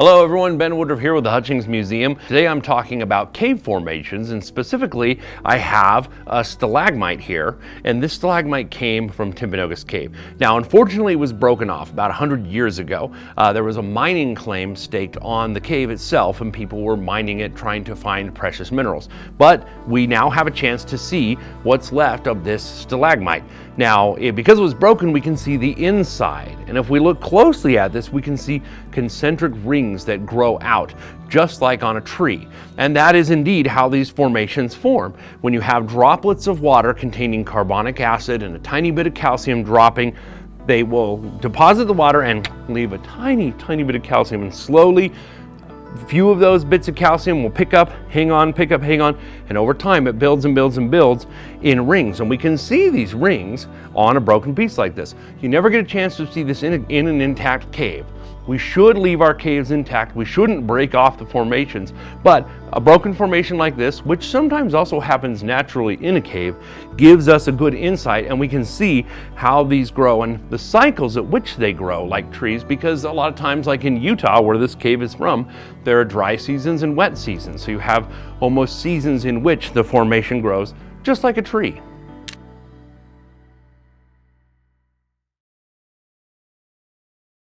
Hello everyone, Ben Woodruff here with the Hutchings Museum. Today I'm talking about cave formations, and specifically I have a stalagmite here, and this stalagmite came from Timpanogos Cave. Now unfortunately it was broken off about 100 years ago. There was a mining claim staked on the cave itself, and people were mining it trying to find precious minerals. But we now have a chance to see what's left of this stalagmite. Now, because it was broken, we can see the inside, and if we look closely at this, we can see concentric rings that grow out, just like on a tree. And that is indeed how these formations form. When you have droplets of water containing carbonic acid and a tiny bit of calcium dropping, they will deposit the water and leave a tiny bit of calcium, and slowly a few of those bits of calcium will pick up, hang on, and over time it builds and builds and builds in rings. And we can see these rings on a broken piece like this. You never get a chance to see this in an intact cave. We should leave our caves intact. We shouldn't break off the formations, but a broken formation like this, which sometimes also happens naturally in a cave, gives us a good insight, and we can see how these grow and the cycles at which they grow like trees, because a lot of times, like in Utah where this cave is from, there are dry seasons and wet seasons. So you have almost seasons in which the formation grows just like a tree.